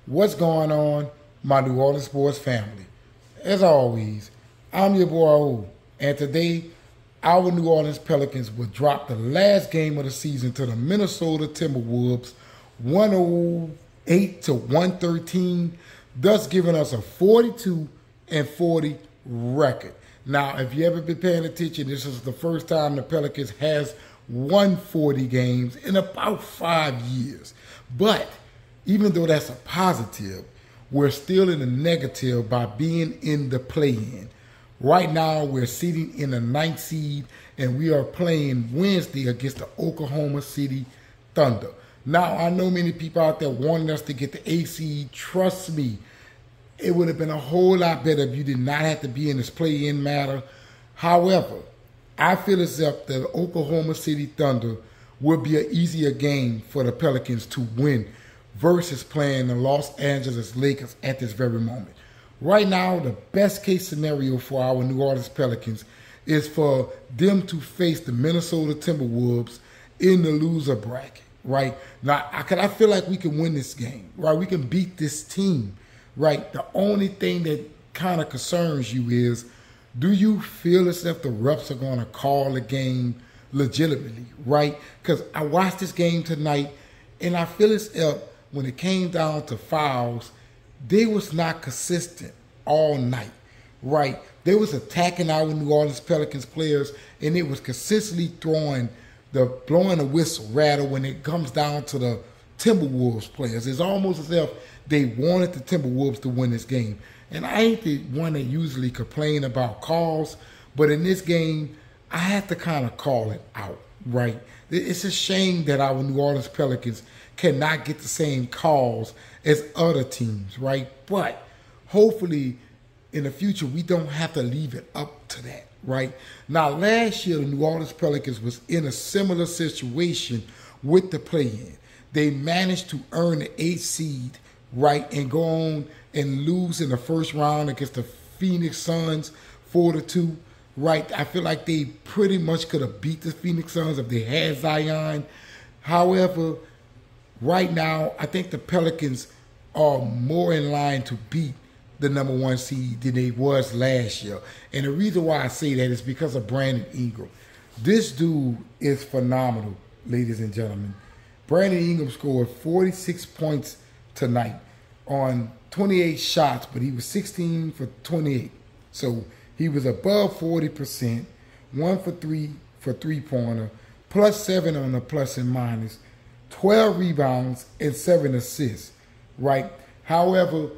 What's going on, my New Orleans sports family? As always, I'm your boy O, and today our New Orleans Pelicans will drop the last game of the season to the Minnesota Timberwolves 108 to 113, thus giving us a 42-40 record. Now, if you ever been paying attention, this is the first time the Pelicans has won 40 games in about 5 years. But even though that's a positive, we're still in the negative by being in the play-in. Right now, we're sitting in the 9th seed, and we are playing Wednesday against the Oklahoma City Thunder. Now, I know many people out there wanting us to get the 8th seed. Trust me, it would have been a whole lot better if you did not have to be in this play-in matter. However, I feel as if the Oklahoma City Thunder will be an easier game for the Pelicans to win versus playing the Los Angeles Lakers at this very moment. Right now, the best case scenario for our New Orleans Pelicans is for them to face the Minnesota Timberwolves in the loser bracket, right? Now, I feel like we can win this game, right? We can beat this team, right? The only thing that kind of concerns you is, do you feel as if the refs are going to call the game legitimately, right? Because I watched this game tonight, and I feel as if when it came down to fouls, they was not consistent all night, right? They was attacking our New Orleans Pelicans players, and it was consistently blowing the whistle, rather, when it comes down to the Timberwolves players. It's almost as if they wanted the Timberwolves to win this game. And I ain't the one that usually complain about calls, but in this game, I had to kind of call it out, right? It's a shame that our New Orleans Pelicans cannot get the same calls as other teams, right? But hopefully in the future, we don't have to leave it up to that, right? Now, last year, the New Orleans Pelicans was in a similar situation with the play-in. They managed to earn the 8th seed, right, and go on and lose in the first round against the Phoenix Suns 4-2, right? I feel like they pretty much could have beat the Phoenix Suns if they had Zion. However, right now, I think the Pelicans are more in line to beat the number 1 seed than they was last year. And the reason why I say that is because of Brandon Ingram. This dude is phenomenal, ladies and gentlemen. Brandon Ingram scored 46 points tonight on 28 shots, but he was 16 for 28. So he was above 40%, 1 for 3 for three-pointer, +7 on the plus and minus, 12 rebounds, and 7 assists, right? However,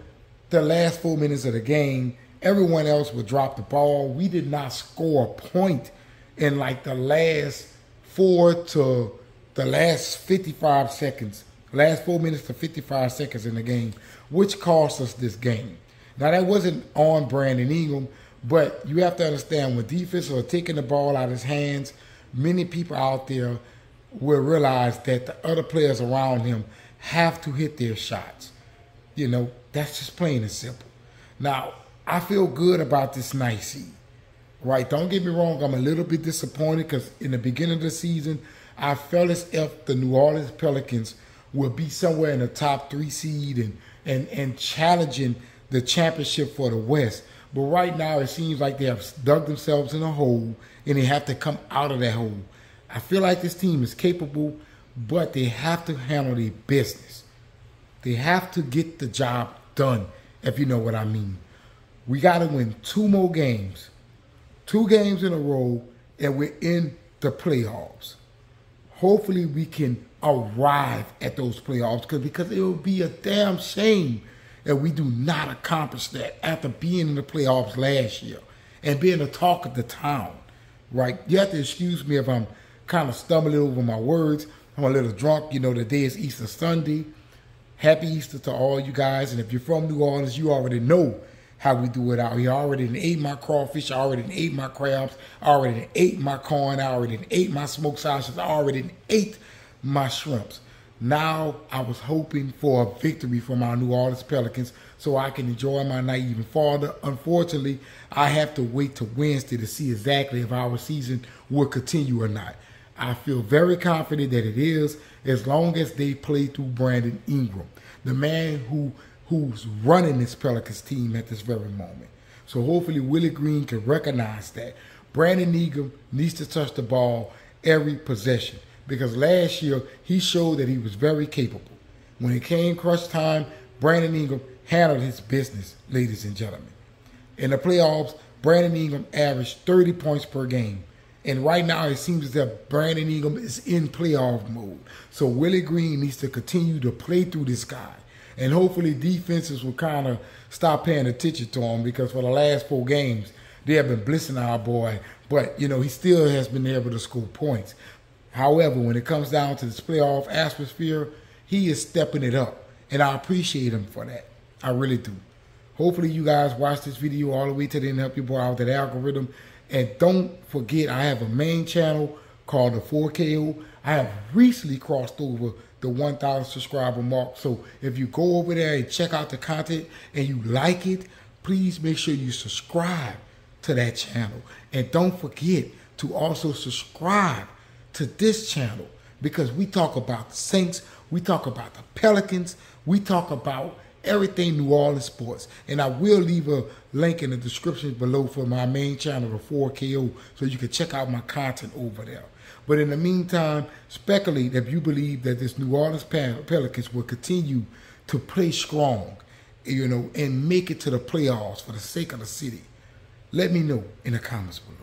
the last 4 minutes of the game, everyone else would drop the ball. We did not score a point in like the last 4 to the last 55 seconds, last 4 minutes to 55 seconds in the game, which cost us this game. Now, that wasn't on Brandon Ingram, but you have to understand, when defenses are taking the ball out of his hands, many people out there will realize that the other players around him have to hit their shots. You know, that's just plain and simple. Now, I feel good about this 9th seed, right? Don't get me wrong, I'm a little bit disappointed because in the beginning of the season, I felt as if the New Orleans Pelicans would be somewhere in the top 3 seed and challenging the championship for the West. But right now, it seems like they have dug themselves in a hole, and they have to come out of that hole. I feel like this team is capable, but they have to handle their business. They have to get the job done, if you know what I mean. We got to win 2 more games, 2 games in a row, and we're in the playoffs. Hopefully, we can arrive at those playoffs because it would be a damn shame if we do not accomplish that after being in the playoffs last year and being the talk of the town, right? You have to excuse me if I'm kind of stumbling over my words. I'm a little drunk. You know, today is Easter Sunday. Happy Easter to all you guys. And if you're from New Orleans, you already know how we do it out here. I already ate my crawfish. I already ate my crabs. I already ate my corn. I already ate my smoked sausage. I already ate my shrimps. Now, I was hoping for a victory from our New Orleans Pelicans so I can enjoy my night even farther. Unfortunately, I have to wait till Wednesday to see exactly if our season will continue or not. I feel very confident that it is, as long as they play through Brandon Ingram, the man who who's running this Pelicans team at this very moment. So hopefully Willie Green can recognize that. Brandon Ingram needs to touch the ball every possession, because last year he showed that he was very capable. When it came crunch time, Brandon Ingram handled his business, ladies and gentlemen. In the playoffs, Brandon Ingram averaged 30 points per game. And right now it seems as if Brandon Ingram is in playoff mode. So Willie Green needs to continue to play through this guy. And hopefully defenses will kind of stop paying attention to him, because for the last 4 games, they have been blitzing our boy. But, you know, he still has been able to score points. However, when it comes down to this playoff atmosphere, he is stepping it up. And I appreciate him for that. I really do. Hopefully you guys watch this video all the way to the end and help your boy out with that algorithm. And don't forget, I have a main channel called the 4KO. I have recently crossed over the 1,000 subscriber mark. So if you go over there and check out the content and you like it, please make sure you subscribe to that channel. And don't forget to also subscribe to this channel, because we talk about the Saints, we talk about the Pelicans, we talk about everything New Orleans sports. And I will leave a link in the description below for my main channel, the 4KO, so you can check out my content over there. But in the meantime, speculate if you believe that this New Orleans Pelicans will continue to play strong, you know, and make it to the playoffs for the sake of the city. Let me know in the comments below.